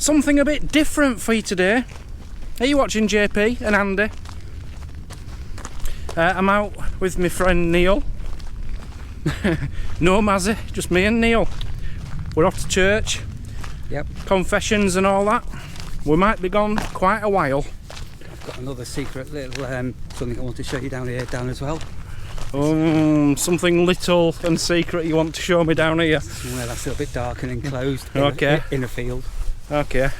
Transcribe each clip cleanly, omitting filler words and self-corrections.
something a bit different for you today. Are you watching JP and Andy? I'm out with my friend Neil. No Mazzy, just me and Neil. We're off to church. Yep. Confessions and all that. We might be gone quite a while. I've got another secret little something I want to show you down here, Dan, as well. Something little and secret you want to show me down here? Somewhere that's a little bit dark and enclosed. Okay. In a field. Okay. I'm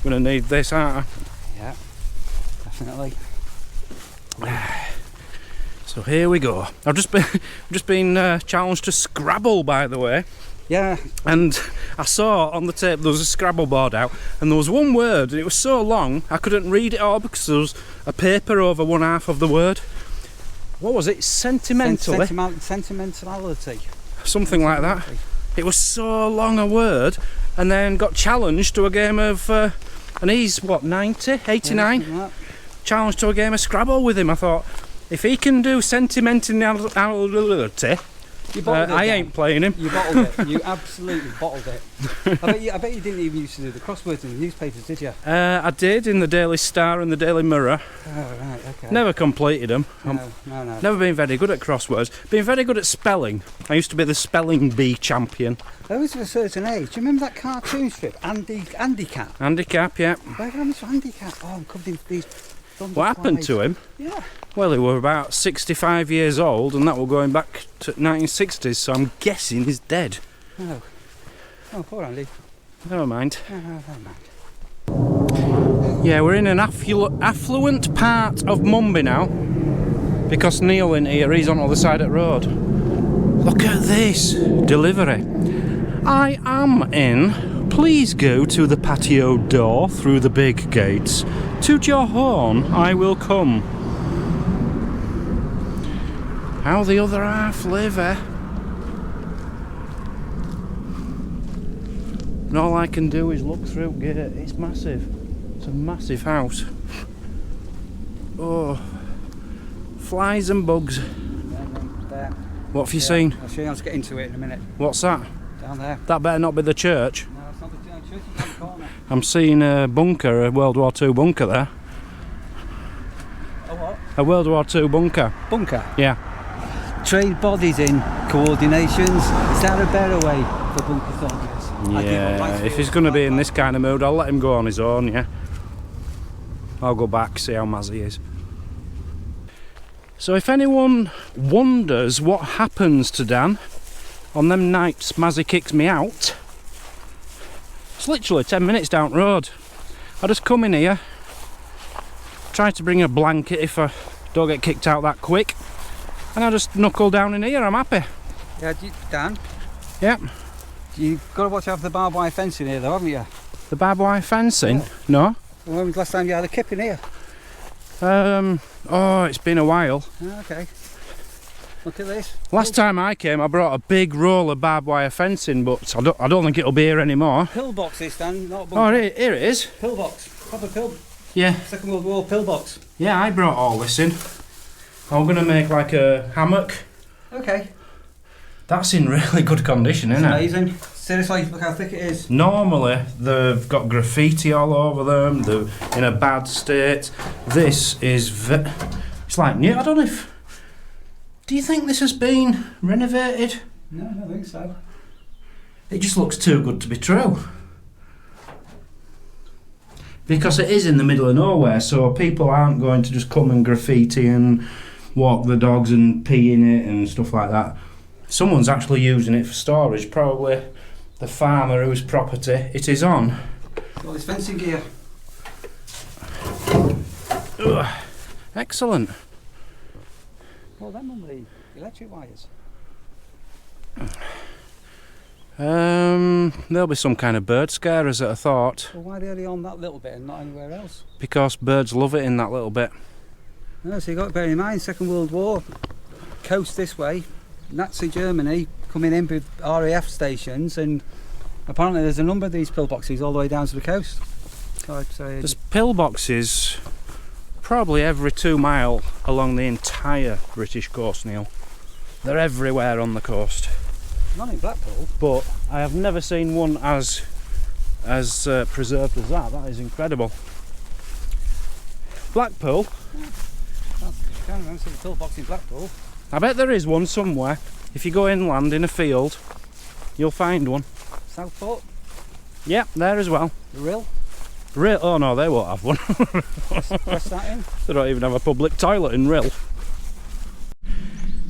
gonna need this, aren't I? Yeah, definitely. So here we go. I've just been challenged to Scrabble, by the way. Yeah. And I saw on the tape there was a Scrabble board out, and there was one word, and it was so long I couldn't read it all because there was a paper over one half of the word. What was it? Sentimentally? Sentimentality. Something like that. It was so long a word, and then got challenged to a game of, and he's what, 90, 89? Yeah, challenged to a game of Scrabble with him. I thought, if he can do sentimentality, I ain't playing him. You bottled it. You absolutely bottled it. I bet you didn't even used to do the crosswords in the newspapers, did you? I did in the Daily Star and the Daily Mirror. Oh, right, okay. Never completed them. No. Never been very good at crosswords. Been very good at spelling. I used to be the spelling bee champion. Those of a certain age. Do you remember that cartoon strip, Handicap? Handicap, yeah. Where was Handicap? Oh, I'm covered in these. What happened to him? Yeah. Well, he were about 65 years old, and that were going back to 1960s, so I'm guessing he's dead. Oh, poor Andy. Never mind. Never mind. Yeah, we're in an affluent part of Mumby now, because Neil in here, he's on the other side of the road. Look at this delivery. I am in. Please go to the patio door through the big gates. Toot your horn, I will come. How the other half live, eh? And all I can do is look through gate. It's massive. It's a massive house. Oh, flies and bugs. There. What have you seen? I'll show you how to get into it in a minute. What's that? Down there. That better not be the church. No, it's not the church. It's on the corner. I'm seeing a bunker, a World War II bunker there. A what? A World War II bunker. Bunker. Yeah. Trade bodies in coordinations. Is that a better way for bunker soldiers? Yeah, if he's going to be in this kind of mood, I'll let him go on his own, yeah. I'll go back, see how Mazzy is. So if anyone wonders what happens to Dan on them nights Mazzy kicks me out, it's literally 10 minutes down the road. I just come in here, try to bring a blanket if I don't get kicked out that quick, and I just knuckle down in here, I'm happy. Yeah, Dan? Yep. You've got to watch out for the barbed wire fencing here though, haven't you? The barbed wire fencing? Yeah. No. When was the last time you had a kip in here? Oh, it's been a while. Oh, okay. Look at this. Last time I came, I brought a big roll of barbed wire fencing, but I don't think it'll be here anymore. Pillbox this, Dan, not a bunker. Oh, here it is. Pillbox. Proper pill. Yeah. Second World War pillbox. Yeah, I brought all this in. I'm going to make like a hammock. Okay. That's in really good condition, isn't it? Amazing. Seriously, look how thick it is. Normally, they've got graffiti all over them, they're in a bad state. This is... it's like new. I don't know if... Do you think this has been renovated? No, I don't think so. It just looks too good to be true. Because it is in the middle of nowhere, so people aren't going to just come and graffiti and walk the dogs and pee in it and stuff like that. Someone's actually using it for storage, probably the farmer whose property it is on. Got this fencing gear. Ugh, excellent. Well, them on the electric wires. There'll be some kind of bird scarers that I thought. Well, why are they only on that little bit and not anywhere else? Because birds love it in that little bit. No, so you've got to bear in mind, Second World War, coast this way, Nazi Germany coming in with RAF stations, and apparently there's a number of these pillboxes all the way down to the coast. So I'd say there's pillboxes probably every 2 mile along the entire British coast, Neil. They're everywhere on the coast. not in Blackpool. But I have never seen one as as preserved as that. That is incredible. Blackpool. I can't remember seeing a pillbox in Blackpool. I bet there is one somewhere. If you go inland in a field, you'll find one. Southport. Yep, there as well. The Rill. Rill? Oh no, they won't have one. Press that in. They don't even have a public toilet in Rill.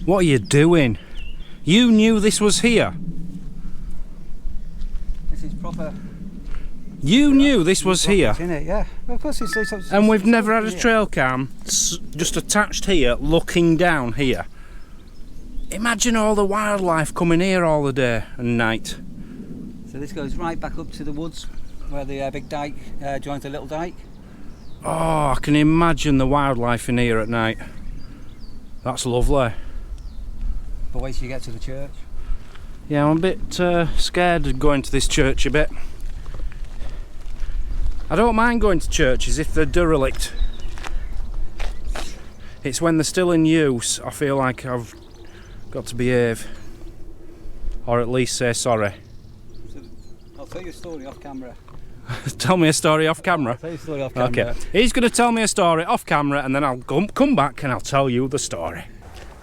What are you doing? You knew this was here. This is proper. You knew this was here. Isn't it? Yeah. Well, of course it's And we've never had a trail cam just attached here, looking down here. Imagine all the wildlife coming here all the day and night. So this goes right back up to the woods where the big dike joins the little dike. Oh, I can imagine the wildlife in here at night. That's lovely. But wait till you get to the church. Yeah, I'm a bit scared of going to this church a bit. I don't mind going to churches if they're derelict. It's when they're still in use I feel like I've got to behave. Or at least say sorry. So I'll tell you a story off camera. Tell me a story off camera. I'll tell you a story off camera. Okay, he's going to tell me a story off camera and then I'll come back and I'll tell you the story.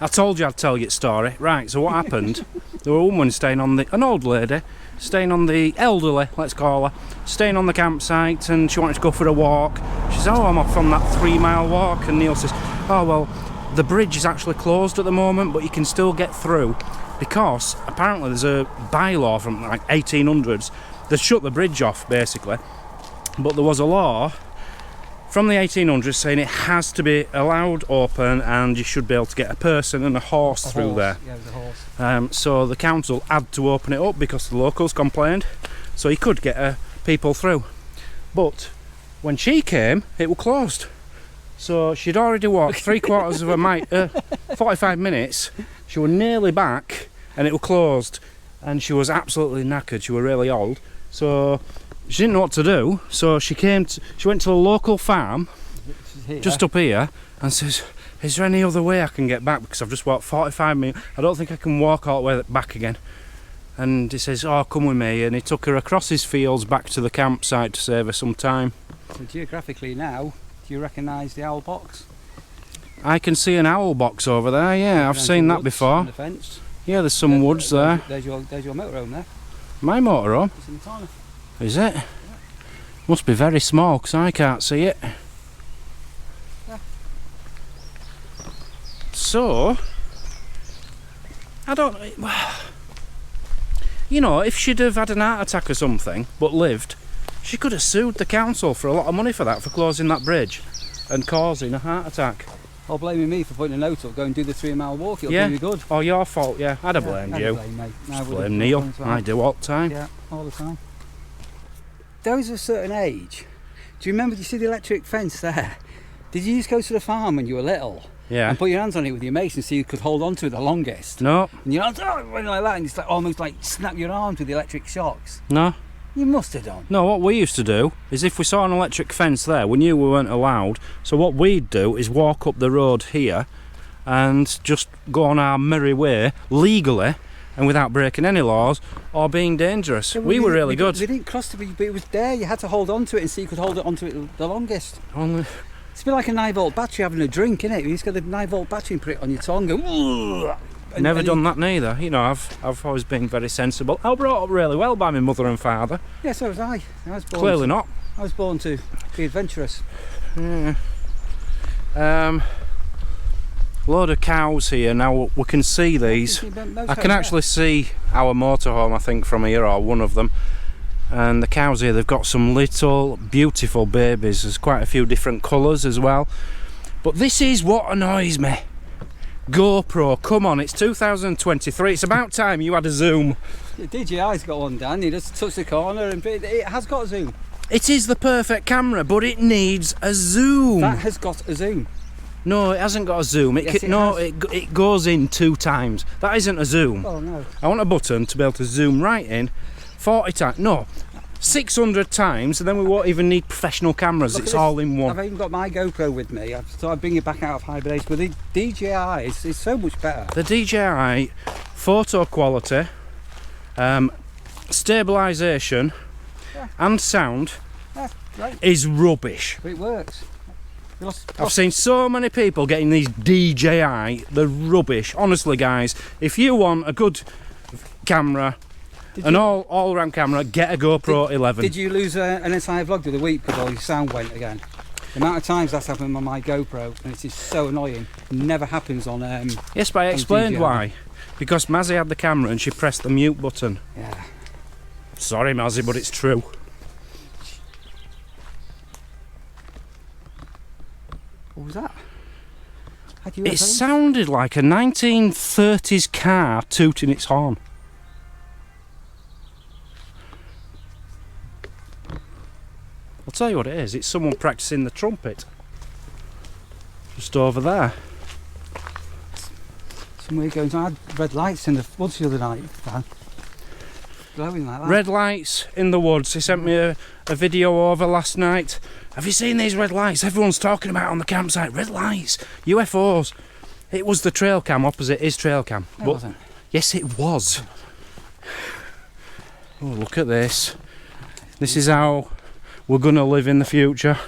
I told you I'd tell you the story. Right, so what happened? There were a woman staying on an old lady, staying on the elderly, let's call her, staying on the campsite, and she wanted to go for a walk. She says, oh, I'm off on that 3-mile walk, and Neil says, oh, well, the bridge is actually closed at the moment, but you can still get through, because apparently there's a bylaw from like 1800s that shut the bridge off, basically, but there was a law from the 1800s saying it has to be allowed open and you should be able to get a person and a horse through there. Yeah, with a horse. So the council had to open it up because the locals complained, so you could get people through. But when she came, it was closed. So she'd already walked 3/4 of a mile, 45 minutes. She was nearly back and it was closed. And she was absolutely knackered. She was really old. So she didn't know what to do, so she went to the local farm just up here and says, is there any other way I can get back, because I've just walked 45 minutes, I don't think I can walk all the way back again. And he says, oh, come with me, and he took her across his fields back to the campsite to save her some time. So geographically now, do you recognise the owl box? I can see an owl box over there, yeah, I've seen that before. The fence. Yeah, there's some woods there. There's your motorhome there. My motorhome? It's in the corner. Is it? Must be very small because I can't see it. Yeah. So, I don't. You know, if she'd have had an heart attack or something but lived, she could have sued the council for a lot of money for that, for closing that bridge and causing a heart attack. Or blaming me for putting a note up, go and do the 3-mile walk, it'll do you good. Oh, your fault, yeah. I'd have blamed you. Just blame Neil. I do all the time. Yeah, all the time. Those of a certain age, do you remember, you see the electric fence there? Did you just go to the farm when you were little? Yeah. And put your hands on it with your mates and see who could hold on to it the longest? No. And your hands went like that and it's like almost like snap your arms with the electric shocks. No. You must have done. No, what we used to do is if we saw an electric fence there, we knew we weren't allowed, so what we'd do is walk up the road here and just go on our merry way, legally, and without breaking any laws or being dangerous. Yeah, we were really good. We didn't cross but it was there, you had to hold on to it and see you could hold it onto it the longest. Only... It's a bit like a 9-volt battery having a drink, innit? You just got the 9-volt battery and put it on your tongue and Never done that neither. You know, I've always been very sensible. I was brought up really well by my mother and father. Yeah, so was I. Clearly not. I was born to be adventurous. Yeah. Load of cows here now. We can see these. I can actually see our motorhome, I think, from here, or one of them. And the cows here, they've got some little beautiful babies. There's quite a few different colours as well. But this is what annoys me. GoPro, come on, it's 2023, it's about time you had a zoom. The DJI's got one, Dan, you just touch the corner and it has got a zoom. It is the perfect camera, but it needs a zoom. That has got a zoom. No, it hasn't got a zoom. It goes in 2 times. That isn't a zoom. Oh no. I want a button to be able to zoom right in 40 times. No, 600 times, and then we won't even need professional cameras. It's all in one. I've even got my GoPro with me. I thought I'd bring it back out of hibernation, but the DJI is so much better. The DJI photo quality, stabilisation, and sound Yeah, great. is rubbish. But it works. I've seen so many people getting these DJI, they're rubbish. Honestly, guys, if you want a good camera, an all-round camera, get a GoPro 11. Did you lose an SI vlog the other week because all your sound went again? The amount of times that's happened on my GoPro, and it's just so annoying. It never happens on. Yes, but I explained DJI. why. Because Mazzy had the camera and she pressed the mute button. Yeah. Sorry, Mazzy, but it's true. What was that? Had you It sounded like a 1930s car tooting its horn. I'll tell you what it is. It's someone practicing the trumpet. Just over there. Some weird goings on. I had red lights in the woods the other night, Dan. Glowing like that. Red lights in the woods. He sent me a video over last night. Have you seen these red lights? Everyone's talking about on the campsite. Red lights, UFOs. It was the trail cam opposite his trail cam. It wasn't. Yes, it was. Oh, look at this. This is how we're gonna live in the future.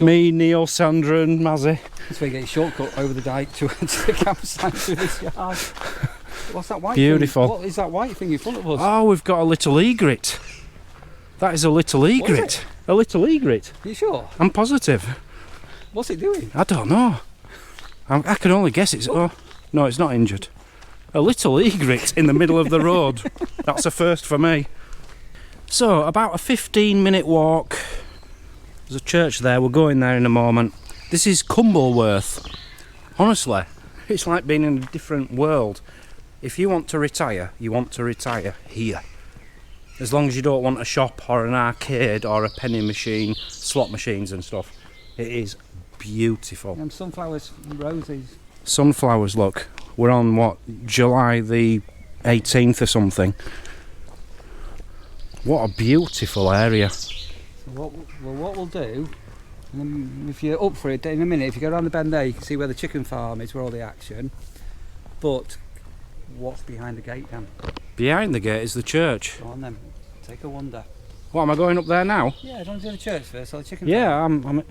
Me, Neil, Sandra, and Mazzy. That's where you get your shortcut over the dike to the campsite through this yard. What's that white Beautiful. thing? What is that white thing in front of us? Oh, we've got a little egret. That is a little egret. A little egret. Are you sure? I'm positive. What's it doing? I don't know. I can only guess it's... Oh, no, it's not injured. A little egret in the middle of the road. That's a first for me. So, about a 15-minute walk. There's a church there. We're going there in a moment. This is Cumbleworth. Honestly, it's like being in a different world. If you want to retire, you want to retire here. As long as you don't want a shop or an arcade or a penny machine, slot machines and stuff. It is beautiful. Sunflowers and roses. Sunflowers, look. We're on, what, July the 18th or something. What a beautiful area. So what we'll do, and then if you're up for it, in a minute, if you go around the bend there, you can see where the chicken farm is, where all the action. But what's behind the gate, Dan? Behind the gate is the church. Go on then, take a wander. What, am I going up there now? Yeah, don't do the church first, or the chicken Yeah, farm.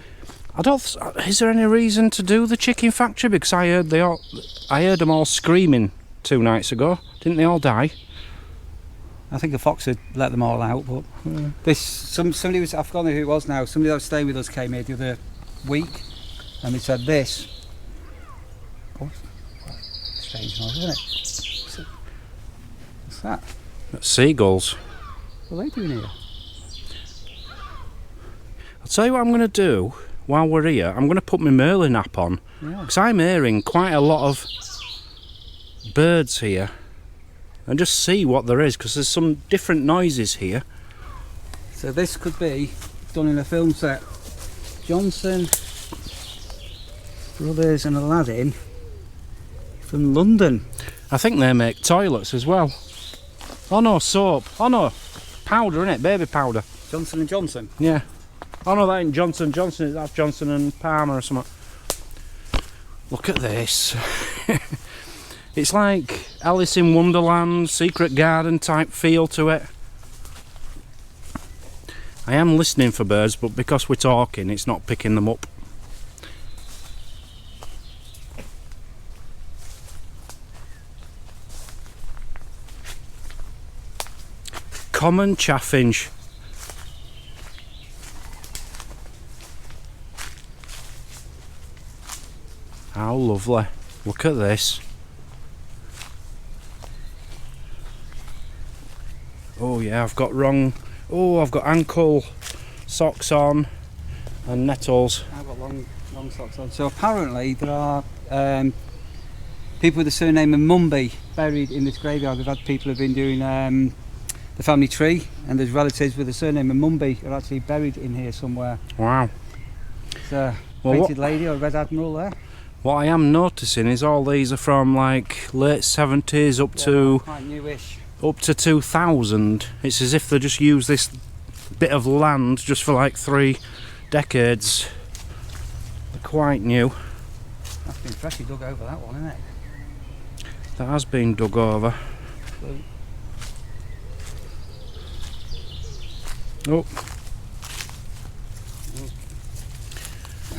I don't. Is there any reason to do the chicken factory? Because I heard them all screaming 2 nights ago. Didn't they all die? I think the fox had let them all out, but somebody was, I've forgotten who it was now, somebody that was staying with us came here the other week and they said this. Oh, strange noise, isn't it? What's that? That's seagulls. What are they doing here? I'll tell you what I'm going to do while we're here. I'm going to put my Merlin app on. Yeah. Because I'm hearing quite a lot of birds here. And just see what there is, because there's some different noises here. So this could be done in a film set. Johnson Brothers and Aladdin from London. I think they make toilets as well. Oh no, soap. Oh no, powder, innit? Baby powder. Johnson and Johnson. Yeah. Oh no, that ain't Johnson Johnson. That's Johnson and Palmer or something. Look at this. It's like Alice in Wonderland, Secret Garden type feel to it. I am listening for birds, but because we're talking, it's not picking them up. Common chaffinch. How lovely. Look at this. Oh yeah, I've got ankle socks on and nettles. I've got long socks on. So apparently there are people with the surname of Mumby buried in this graveyard. We've had people who've been doing the family tree, and there's relatives with the surname of Mumby who are actually buried in here somewhere. Wow. It's a painted lady or a Red Admiral there. What I am noticing is all these are from like late 70s up to quite newish. Up to 2000. It's as if they just used this bit of land just for like 3 decades. They're quite new. That's been freshly dug over, that one, isn't it? That has been dug over. Oh.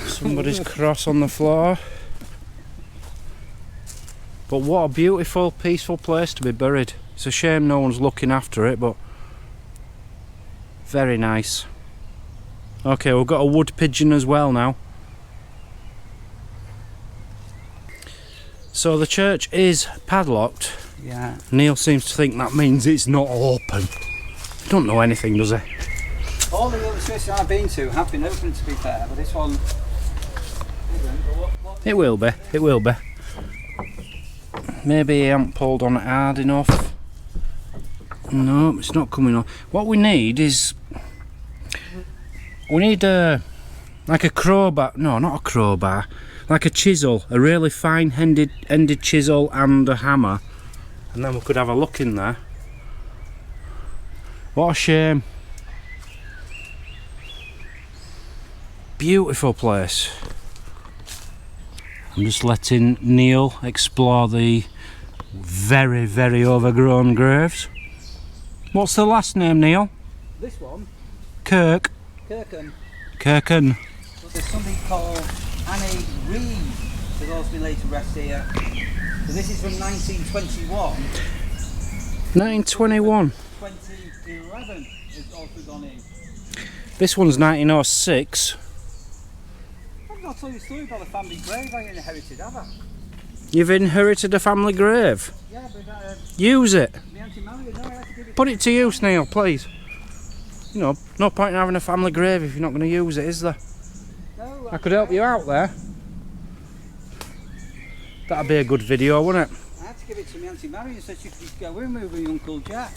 Somebody's cross on the floor. But what a beautiful, peaceful place to be buried. It's a shame no one's looking after it, but very nice. Okay, we've got a wood pigeon as well now. So the church is padlocked. Yeah. Neil seems to think that means it's not open. He don't know anything, does he? All the other churches I've been to have been open, to be fair, but this one isn't. It will be, it will be. Maybe he hasn't pulled on it hard enough. No, it's not coming on. What we need is... we need like a crowbar. No, not a crowbar. Like a chisel. A really fine-ended chisel and a hammer. And then we could have a look in there. What a shame. Beautiful place. I'm just letting Neil explore the very, very overgrown graves. What's the last name, Neil? This one? Kirk. Kirkham. Kirkham. But there's something called Annie Reed that's also been laid to rest here. So this is from 1921. 1921. 2011 has also gone in. This one's 1906. I've not told you a story about the family grave I inherited, have I? You've inherited a family grave. Yeah, but Use it. my Auntie Marion, no, I had to give it. Put it to use, Neil, please. You know, no point in having a family grave if you're not going to use it, is there? No, I could help you out there. That'd be a good video, wouldn't it? I had to give it to my Auntie Marion so she could go in with my Uncle Jack.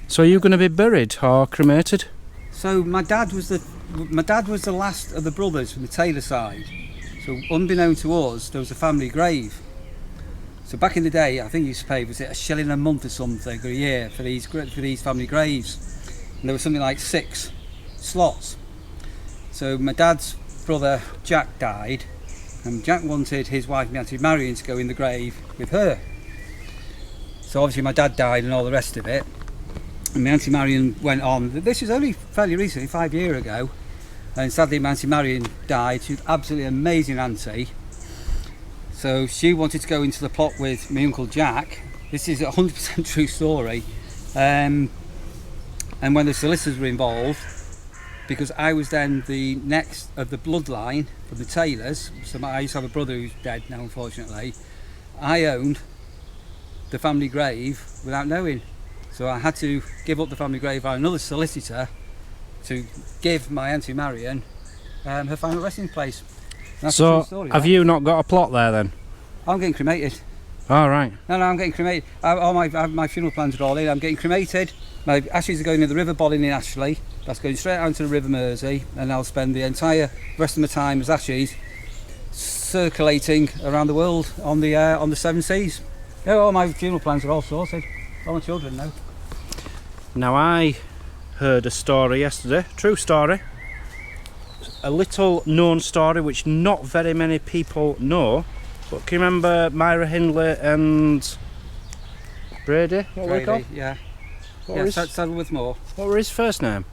So are you going to be buried or cremated? So my dad was the last of the brothers from the Taylor side. So unbeknown to us, there was a family grave. So back in the day, I think you used to pay, was it £1 a month or something, or a year for these family graves. And there was something like 6 slots. So my dad's brother Jack died, and Jack wanted his wife, my Auntie Marion, to go in the grave with her. So obviously my dad died and all the rest of it. And my Auntie Marion went on. This was only fairly recently, 5 years ago. And sadly my Auntie Marion died. She was an absolutely amazing auntie. So she wanted to go into the plot with my Uncle Jack. This is a 100% true story. And when the solicitors were involved, because I was then the next of the bloodline from the Taylors, so I used to have a brother who's dead now unfortunately, I owned the family grave without knowing. So I had to give up the family grave by another solicitor to give my Auntie Marion her final resting place. That's a true story, have you not got a plot there then? I'm getting cremated. All right. No, I'm getting cremated. All my funeral plans are all in. I'm getting cremated. My ashes are going in the River Bolling in Ashley. That's going straight out into the River Mersey, and I'll spend the entire rest of my time as ashes circulating around the world on the 7 seas. Yeah, all my funeral plans are all sorted. All my children know. Now I heard a story yesterday, true story, a little known story which not very many people know, but can you remember Myra Hindler and Brady? What were they called? Yeah. What were his, Saddleworth Moor. what were his first name?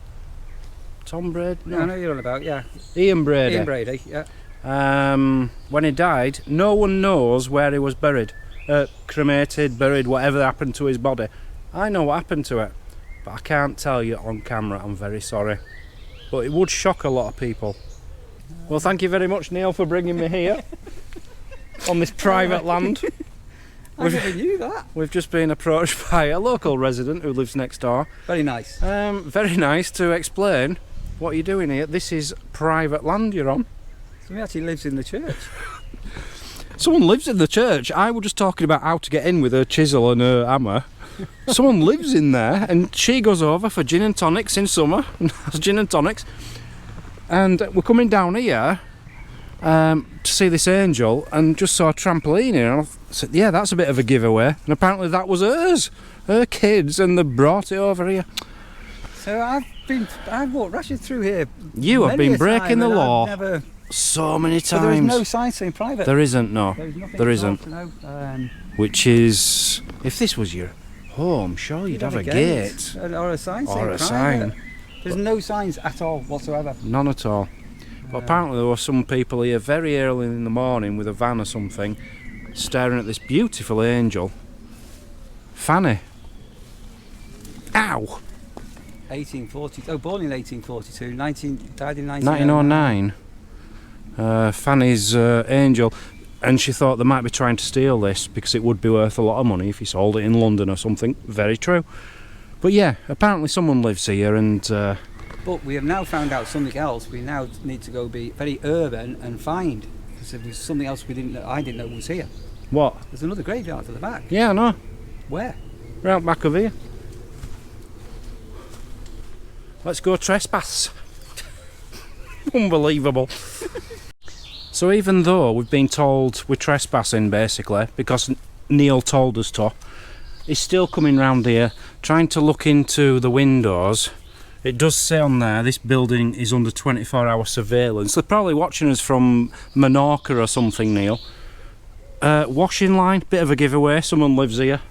Tom Brady? No, I know you're on about, yeah. Ian Brady. Ian Brady, yeah. When he died, no one knows where he was buried. Cremated, buried, whatever happened to his body. I know what happened to it, but I can't tell you on camera, I'm very sorry. But it would shock a lot of people. Well, thank you very much, Neil, for bringing me here on this private land. I never knew that. We've just been approached by a local resident who lives next door. Very nice. Very nice to explain what you're doing here. This is private land you're on. Somebody actually lives in the church. Someone lives in the church. I was just talking about how to get in with her chisel and her hammer. Someone lives in there, and she goes over for gin and tonics in summer, and has gin and tonics. And we're coming down here to see this angel, and just saw a trampoline here. And I said, yeah, that's a bit of a giveaway. And apparently that was hers, her kids, and they brought it over here. So I've walked rushes through here. You have been breaking the law Never, so many times. but there is no sign saying private. There isn't, no. There is nothing There at all isn't. to know. Which is, if this was your home, sure you'd have a gate. Or a sign Or saying a private. sign. There's no signs at all whatsoever. None at all. But apparently there were some people here very early in the morning with a van or something, staring at this beautiful angel. Fanny. Ow! 1840. Oh, born in 1842. Died in 1909. 1909. Fanny's angel. And she thought they might be trying to steal this because it would be worth a lot of money if you sold it in London or something. Very true. But yeah, apparently someone lives here and... But we have now found out something else. We now need to go be very urban and find. Because there was something else I didn't know was here. What? There's another graveyard to the back. Yeah, I know. Where? Right back of here. Let's go trespass. Unbelievable. So even though we've been told we're trespassing basically, because Neil told us to, he's still coming round here, trying to look into the windows. It does say on there, this building is under 24-hour surveillance. They're probably watching us from Menorca or something, Neil. Washing line, bit of a giveaway, someone lives here.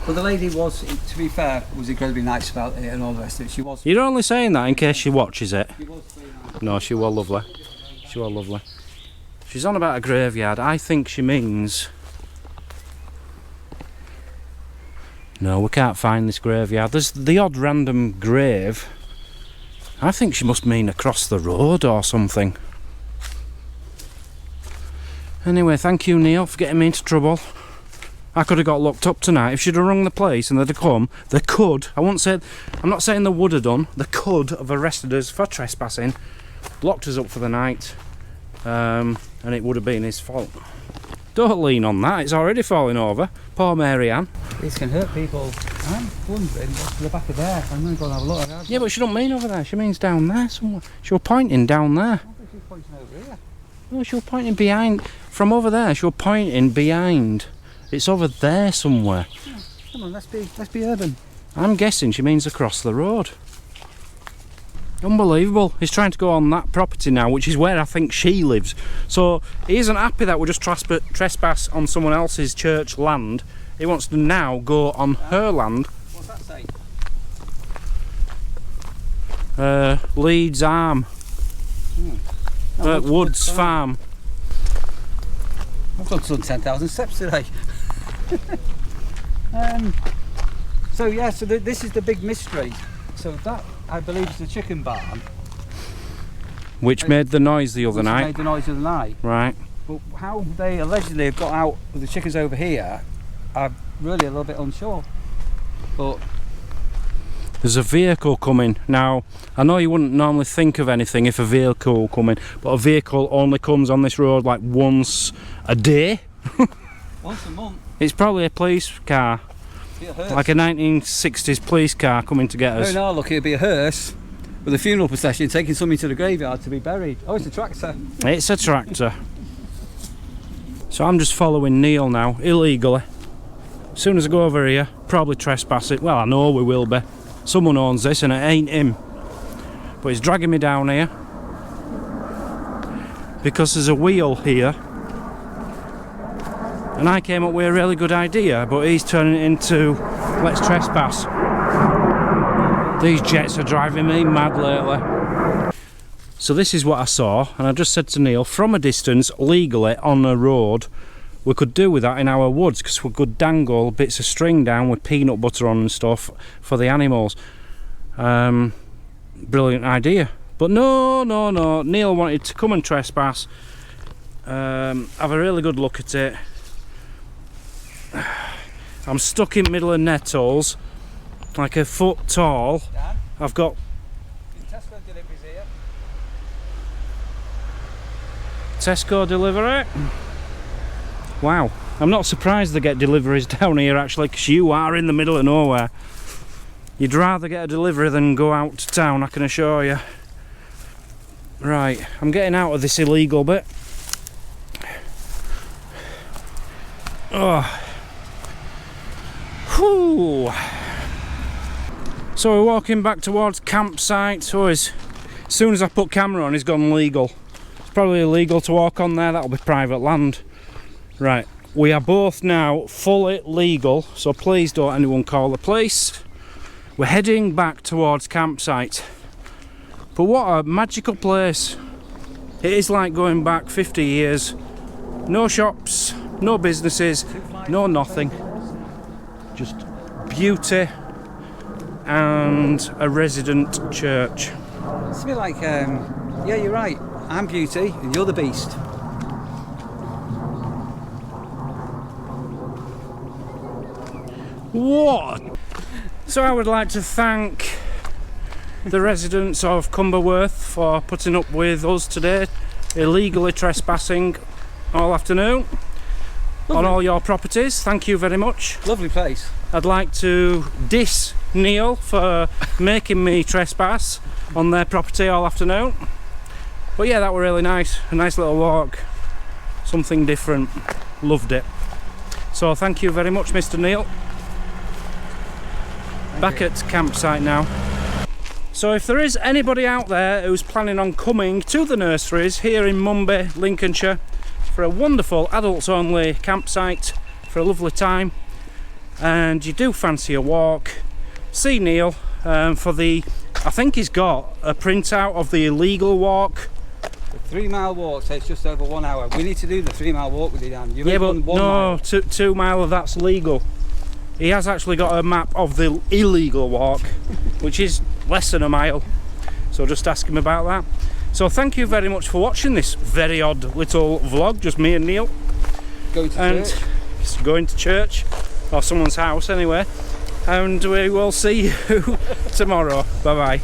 Well, the lady was, to be fair, was incredibly nice about it and all the rest of it. She was. You're only saying that in case she watches it. She was very nice. No, she was lovely. She was lovely. She's on about a graveyard. I think she means... No, we can't find this graveyard. There's the odd random grave. I think she must mean across the road or something. Anyway, thank you, Neil, for getting me into trouble. I could have got locked up tonight. If she'd have rung the police and they'd have come, they could. I'm not saying they would have done. They could have arrested us for trespassing, locked us up for the night, and it would have been his fault. Don't lean on that, it's already falling over. Poor Mary Ann. This can hurt people. I'm wondering what's to the back of there. I'm going to go and have a look at that. Yeah, but she don't mean over there, she means down there somewhere. She was pointing down there. I think she's pointing over here. No, she was pointing behind. From over there, she was pointing behind. It's over there somewhere. Yeah. Come on, let's be urban. I'm guessing she means across the road. Unbelievable. He's trying to go on that property now, which is where I think she lives. So he isn't happy that we just trespass on someone else's church land. He wants to now go on her land. What's that say? Leeds Arm. Woods Farm. I've done 10,000 steps today. So yeah, so this is the big mystery. So that, I believe, is the chicken barn. Which made the noise the other night. Made the noise of the night. Right. But how they allegedly have got out with the chickens over here, I'm really a little bit unsure. But there's a vehicle coming. Now, I know you wouldn't normally think of anything if a vehicle were coming, but a vehicle only comes on this road like once a day. once a month. It's probably a police car. Like a 1960s police car coming to get us. Oh no, look, it'd be a hearse with a funeral procession taking somebody to the graveyard to be buried. Oh, it's a tractor. It's a tractor. So I'm just following Neil now, illegally. As soon as I go over here, probably trespass it. Well, I know we will be. Someone owns this and it ain't him. But he's dragging me down here because there's a wheel here. And I came up with a really good idea, but he's turning it into let's trespass. These jets are driving me mad lately. So this is what I saw, and I just said to Neil, from a distance, legally, on a road, we could do with that in our woods, because we could dangle bits of string down with peanut butter on and stuff for the animals. Brilliant idea. But no, Neil wanted to come and trespass, have a really good look at it. I'm stuck in the middle of nettles, like a foot tall. Dan, I've got Tesco Delivery's here. Tesco Delivery. Wow, I'm not surprised they get deliveries down here actually, because you are in the middle of nowhere. You'd rather get a delivery than go out to town, I can assure you. Right, I'm getting out of this illegal bit. Oh. Whew. So we're walking back towards campsite. So as soon as I put camera on, he's gone legal. It's probably illegal to walk on there, that'll be private land. Right, we are both now fully legal, so please don't anyone call the police. We're heading back towards campsite. But what a magical place. It is like going back 50 years. No shops, no businesses, no nothing. Just beauty and a resident church. It's a bit like, yeah, you're right. I'm beauty and you're the beast. What? So I would like to thank the residents of Cumberworth for putting up with us today, illegally trespassing all afternoon on all your properties. Thank you very much. Lovely place. I'd like to diss Neil for making me trespass on their property all afternoon. But yeah, that were really nice. A nice little walk. Something different. Loved it. So thank you very much, Mr. Neil. Back at campsite now. So if there is anybody out there who's planning on coming to the nurseries here in Mumby, Lincolnshire, for a wonderful adults only campsite for a lovely time, and you do fancy a walk, see Neil for the, I think he's got a printout of the illegal walk. The 3 mile walk takes just over 1 hour. We need to do the 3 mile walk with you, Dan. Yeah, but one no, mile. 2 mile of that's legal. He has actually got a map of the illegal walk, which is less than a mile. So just ask him about that. So thank you very much for watching this very odd little vlog, just me and Neil. Going to church. Going to church, or someone's house anyway. And we will see you tomorrow. Bye bye.